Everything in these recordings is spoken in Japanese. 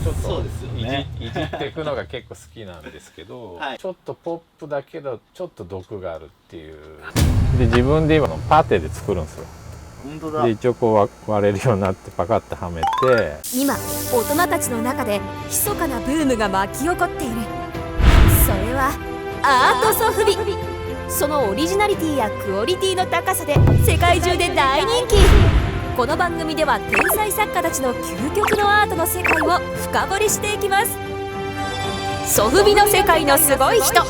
ちょっとそうですよねいじっていくのが結構好きなんですけど、はいちょっとポップだけどちょっと毒があるっていう。で自分で今のパテで作るんですよ。本当だ。で一応こう割れるようになってパカッとはめて、今大人たちの中で密かなブームが巻き起こっている。それはアートソフビ。そのオリジナリティやクオリティの高さで世界中で大人気。この番組では天才作家たちの究極のアートの世界を深掘りしていきます。ソフビの世界のすごい人。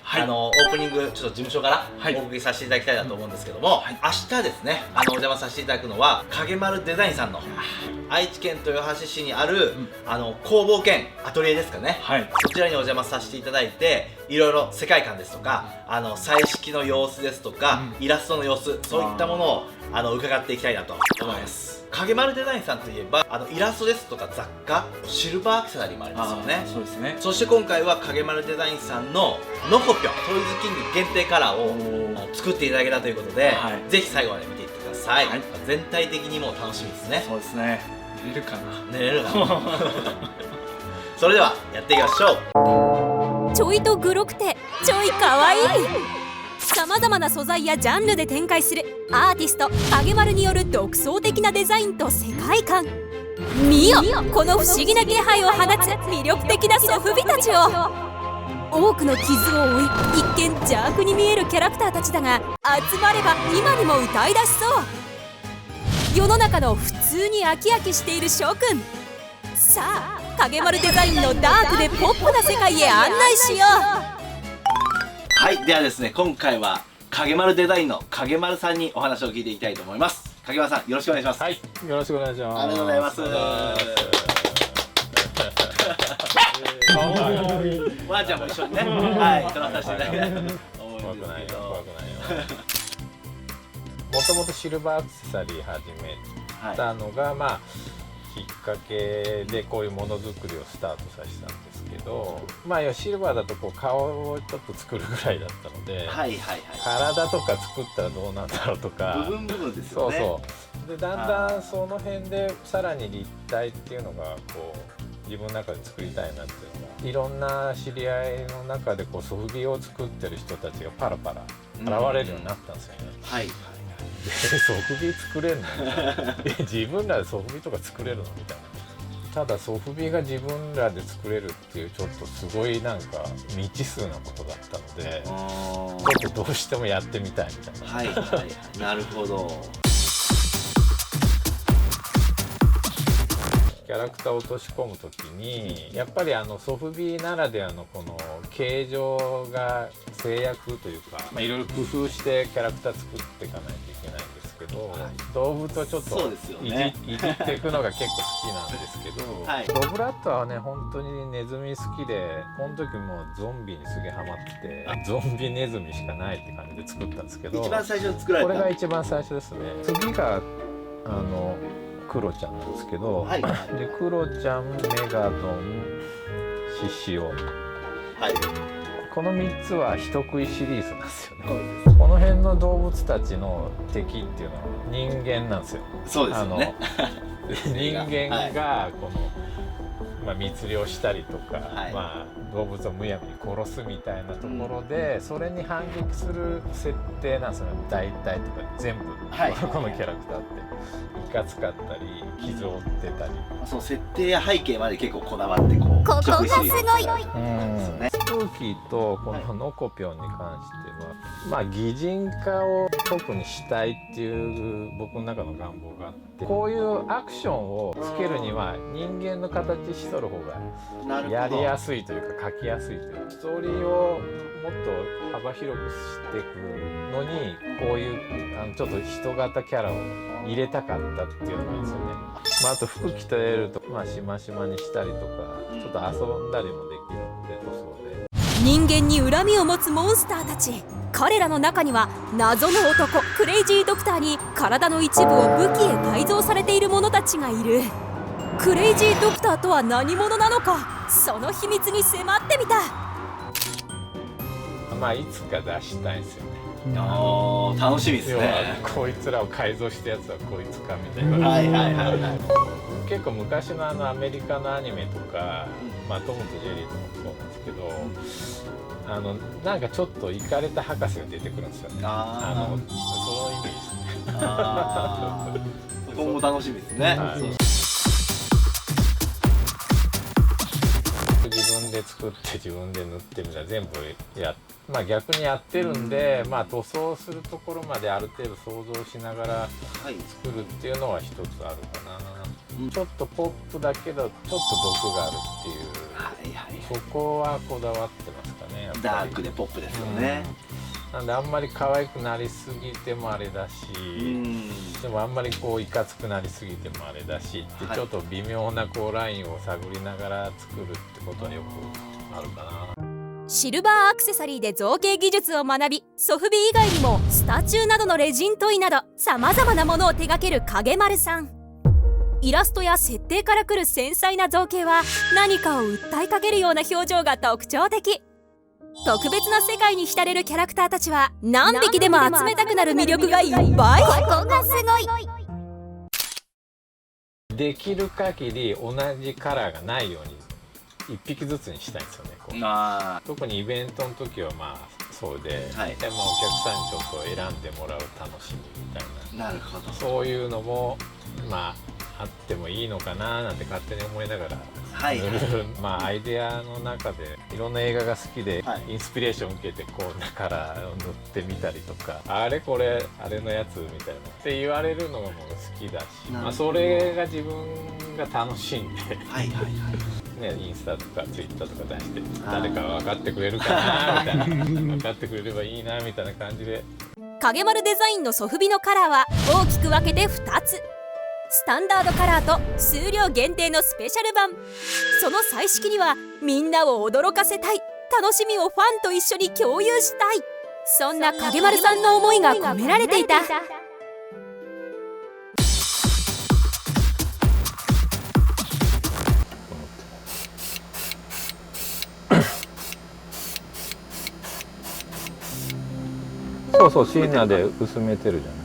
はい、オープニングちょっと事務所からお送りさせていただきたいなと思うんですけども、明日ですね、お邪魔させていただくのは影丸デザインさんの愛知県豊橋市にある、工房兼アトリエですかね、そちらにお邪魔させていただいて、いろいろ世界観ですとか彩色の様子ですとか、イラストの様子、そういったものを伺っていきたいなと思います。影丸デザインさんといえばイラストですとか雑貨、シルバーアクセサリーもありますよね。そうですね。そして今回は影丸デザインさんのノコピョトイズキング限定カラーを作っていただけたということで、ぜひ最後まで見ていってください。全体的にもう楽しみですね。そうですね。寝れるかな。寝れるかな。それではやっていきましょう。ちょいとグロくてちょいかわいい。さまざまな素材やジャンルで展開するアーティスト影丸による独創的なデザインと世界観。見よこの不思議な気配を放つ魅力的なソフビたちを。多くの傷を負い一見邪悪に見えるキャラクターたちだが、集まれば今にも歌い出しそう。世の中の普通に飽き飽きしている諸君、さあ影丸デザインのダークでポップな世界へ案内しよう。はい、ではですね、今回は影丸デザインの影丸さんにお話を聞いていきたいと思います。影丸さん、よろしくお願いします。はい、よろしくお願いします。ありがとうございます。わーちゃんも一緒にね、撮らさせていただきたいと思うんですけど。もともとシルバーアクセサリー始めたのが、きっかけでこういうものづくりをスタートさせたんですけど、シルバーだとこう顔をちょっと作るぐらいだったので、体とか作ったらどうなんだろうとか、部分ですよね。でだんだんその辺でさらに立体っていうのがこう自分の中で作りたいなっていうのが、いろんな知り合いの中でこうソフビを作ってる人たちがパラパラ現れるようになったんですよね。でソフビ作れるのみたいな自分らでソフビとか作れるのみたいな。ただソフビが自分らで作れるっていうちょっとすごいなんか未知数なことだったので、ちょっとどうしてもやってみたいみたいな。なるほど。キャラクターを落とし込むときにやっぱりソフビならではのこの形状が制約というか、いろいろ工夫してキャラクター作っていかないといけないんですけど、動物をちょっといじっていくのが結構好きなんですけど、ドブラッドはね本当にネズミ好きで、この時もうゾンビにすげえハマってゾンビネズミしかないって感じで作ったんですけど、一番最初に作られたこれが一番最初ですね。次がクロちゃんなんですけど、でクロちゃん、メガドン、シシオ、この3つは人食いシリーズなんですよね。この辺の動物たちの敵っていうのは人間なんですよ。そうですよね。人間がこの、密猟したりとか、動物をむやみに殺すみたいなところで、それに反撃する設定なんですよね。大体とか全部、このキャラクターって。いかつかったり傷を負ってたり、その設定や背景まで結構こだわってこう、ここがすごい。スプーキーとこのノコピョンに関しては、擬人化を特にしたいっていう僕の中の願望があって、こういうアクションをつけるには人間の形しとる方がやりやすいというか描きやすいというか、ストーリーをもっと幅広くしていくのにこういうちょっと人型キャラを入れたかったっていうのがあるんですよね。あと服着てるとしましまにしたりとか、ちょっと遊んだりもできるので塗装で。人間に恨みを持つモンスターたち。彼らの中には謎の男クレイジードクターに体の一部を武器へ改造されている者たちがいる。クレイジードクターとは何者なのか、その秘密に迫ってみた。いつか出したいですよね。ああ、楽しみです要はね。こいつらを改造したやつはこいつかみたいな。はいはいはいはい。結構昔のアメリカのアニメとか、まあ、トムとジェリーとかもそうなんですけど、なんかちょっとイカれた博士が出てくるんですよね。そのイメージですね。今後楽しみですね。はい自分で作って自分で塗ってみたいな全部まあ逆にやってるんで、まあ塗装するところまである程度想像しながら作るっていうのは一つあるかな。ちょっとポップだけどちょっと毒があるっていう、そこはこだわってますかね。やっぱりダークでポップですよね。なんであんまり可愛くなりすぎてもあれだし、でもあんまりこういかつくなりすぎてもあれだしって、ちょっと微妙なこうラインを探りながら作るってことはよくあるかな。シルバーアクセサリーで造形技術を学び、ソフビ以外にもスタチューなどのレジントイなどさまざまなものを手掛ける影丸さん。イラストや設定からくる繊細な造形は何かを訴えかけるような表情が特徴的。特別な世界に浸れるキャラクターたちは何匹でも集めたくなる魅力がいっぱい。ここがすごい。できる限り同じカラーがないように1匹ずつにしたいんですよね。こう特にイベントの時はまあそうで、でもお客さんにちょっと選んでもらう楽しみみたいな、なるほど。そういうのもまああってもいいのかななんて勝手に思いながらまあアイデアの中でいろんな映画が好きで、インスピレーション受けてこうだから塗ってみたりとか、あれこれあれのやつみたいなって言われるのがもう好きだし、まあそれが自分が楽しいんでね、インスタとかツイッターとか出して誰か分かってくれるかなみたいな分かってくれればいいなみたいな感じで。影丸デザインのソフビのカラーは大きく分けて2つ。スタンダードカラーと数量限定のスペシャル版。その彩色にはみんなを驚かせたい、楽しみをファンと一緒に共有したい、そんな影丸さんの思いが込められていた。そうそう、シーナで薄めてるじゃない。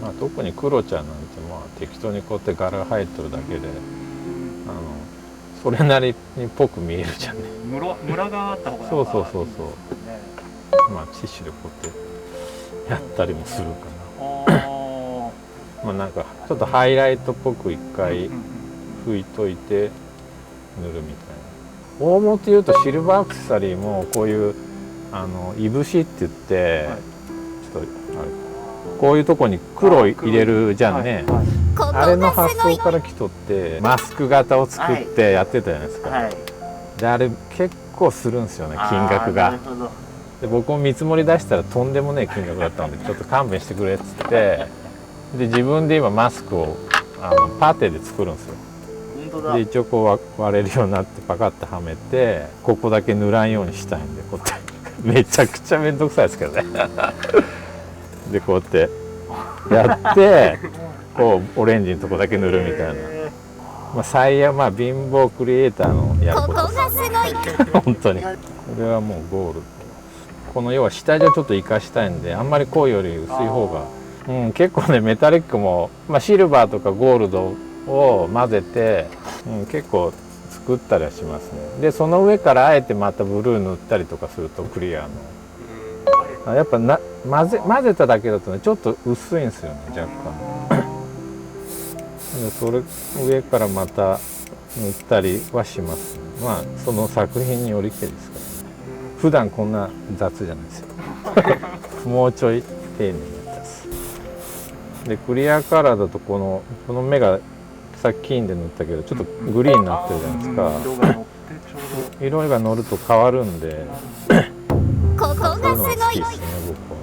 まあ、特にクロちゃんなんてまあ適当にこうやって柄が入ってるだけでそれなりにっぽく見えるじゃんね。ムラがあった方がそうそうそうそう、まあティッシュでこうやってやったりもするかな。まあなんかちょっとハイライトっぽく一回拭いといて塗るみたいな。大元言うとシルバーアクセサリーもこういういぶしって言って、ちょっとこういうとこに黒入れるじゃんね。あれの発想から来とってマスク型を作ってやってたじゃないですか。であれ結構するんですよね、金額が。で僕も見積もり出したらとんでもねえ金額だったのでちょっと勘弁してくれっつって、で自分で今マスクをパテで作るんですよ。で一応こう割れるようになってパカッとはめて、ここだけ塗らんようにしたいんでこうやってめちゃくちゃ面倒くさいですけどねでこうやってやってこうオレンジのとこだけ塗るみたいな、まあ最悪まあ貧乏クリエイターのやることです本当に。これはもうゴール。この要は下地をちょっと生かしたいんで、あんまり濃いより薄い方が、結構ねメタリックも、まあ、シルバーとかゴールドを混ぜて、結構作ったりはしますね。でその上からあえてまたブルー塗ったりとかするとクリアの、やっぱ混ぜただけだとねちょっと薄いんですよね、若干でそれ上からまた塗ったりはします、ね。まあその作品によりけりですからね。普段こんな雑じゃないですよもうちょい丁寧にやってます。でクリアカラーだとこの目がさっき金で塗ったけどちょっとグリーンになってるじゃないですか。色が乗ると変わるんでここがすごい。そういうのが好きですね、僕は。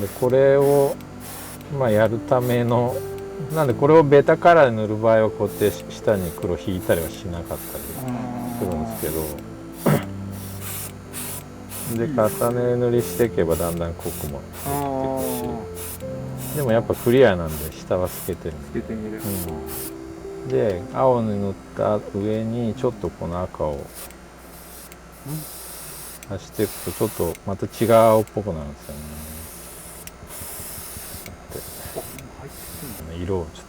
でこれをまあやるためのなんでこれをベタカラーで塗る場合はこうやって下に黒引いたりはしなかったりするんですけど、で重ね塗りしていけばだんだん濃くもなっていくし、でもやっぱクリアなんで下は透けてる。で青に塗った上にちょっとこの赤を足していくとちょっとまた違うっぽくなるんですよね。色をちょっ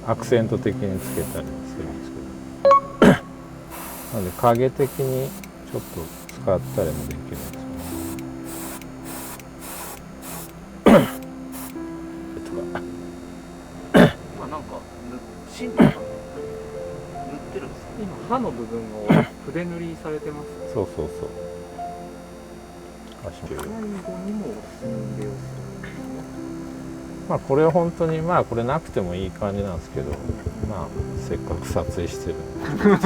とアクセント的につけたりもするんですけどなので影的にちょっと使ったりもできるんですよね。今なんか芯とか塗ってるんですか？今刃の部分を筆塗りされてます。そうそうそう。足最後にも塗りをする。まあこれは本当にまあこれなくてもいい感じなんですけど、まあせっかく撮影してるんで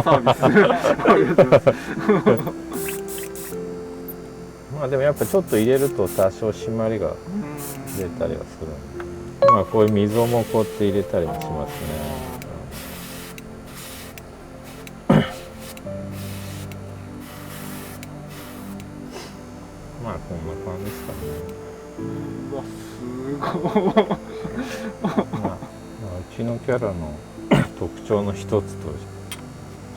サービス。ありがとうございます。まあでもやっぱちょっと入れると多少締まりが出たりはするんで、まあこういう溝もこうやって入れたりもしますね。まあこんな感じですかね。うわ、すごい。まあうちのキャラの特徴の一つと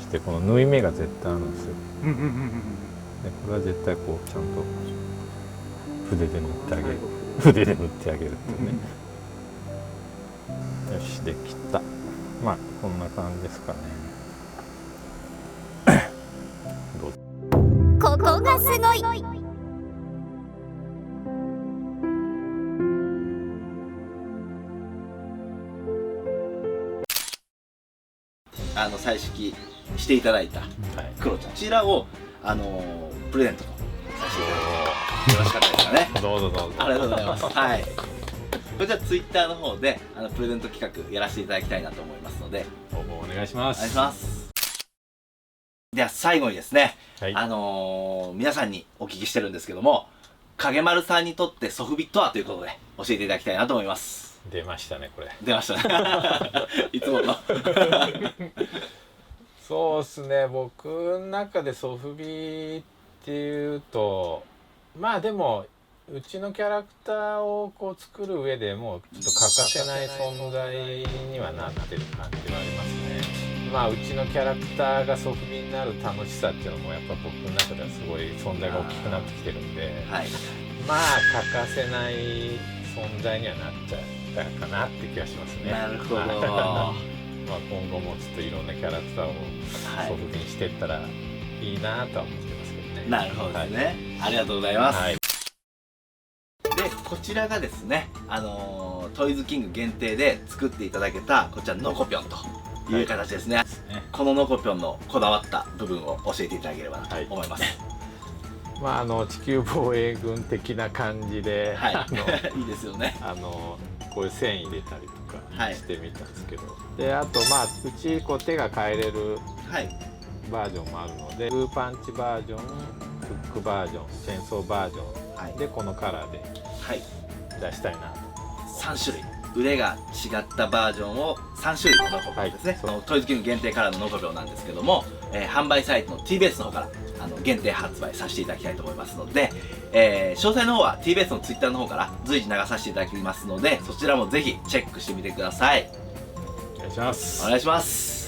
してこの縫い目が絶対あるんですよ。でこれは絶対こうちゃんと筆で塗ってあげる、筆で塗ってあげるっていうね。よしできた。まあこんな感じですかね。ここがすごい。彩色していただいたはい。クロちゃん、こちらをプレゼントとさせていただいてよろしかったですかね。どうぞどうぞ。ありがとうございます。はい。こちらツイッターの方でプレゼント企画やらせていただきたいなと思いますので、応募お願いします。お願いします。では最後にですね、はい。皆さんにお聞きしてるんですけども、影丸さんにとってソフビとはということで教えていただきたいなと思います。出ましたねこれ。出ましたね。いつもの。そうですね、僕の中でソフビっていうとまあでもうちのキャラクターをこう作る上でもうちょっと欠かせない存在にはなってる感じはありますね。まあうちのキャラクターがソフビになる楽しさっていうのもやっぱ僕の中ではすごい存在が大きくなってきてるんで、はい。まあ欠かせない存在にはなっちゃったかなって気がしますね。なるほど。まあ今後もちょっといろんなキャラクターをソフビにしていったらいいなとは思ってますけどね。なるほどですね。ありがとうございます。はい。でこちらがですね、トイズキング限定で作っていただけたこちらのコピョンという形ですね。ねこののこぴょんのこだわった部分を教えていただければなと思います。まあ地球防衛軍的な感じで、はい。いいですよね。こういう線入れたりとはいかしてみたんですけど、であとまあうちこう手が変えれるはい。バージョンもあるので、グーパンチバージョン、フックバージョン、チェーンソーバージョはいンでこのカラーではい。出したいなと。 3種類腕が違ったバージョンを3種類ののこぴょんですね、はいそのトイズキング限定カラーののこぴょんなんですけども、販売サイトの TBS の方から限定発売させていただきたいと思いますので、詳細の方は TBS の Twitter の方から随時流させていただきますので、そちらもぜひチェックしてみてください。お願いします。お願いします。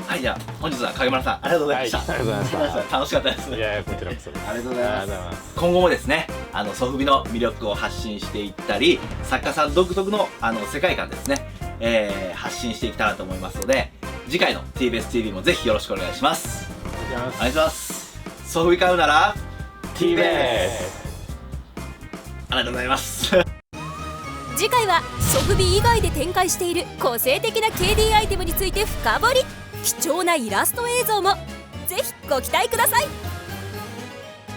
はい、じゃあ本日は影丸さんありがとうございました、はい、ありがとうございました楽しかったです。いやいやこちらこそです。ありがとうございます。ありがとうございます。今後もですね、ソフビの魅力を発信していったり、作家さん独特の世界観ですね、発信していけたらと思いますので、次回の TBSTV もぜひよろしくお願いします。お願いします。お願いします。ソフビ買うなら TBS。ありがとうございます。次回はソフビ以外で展開している個性的な KD アイテムについて深掘り。貴重なイラスト映像もぜひご期待ください。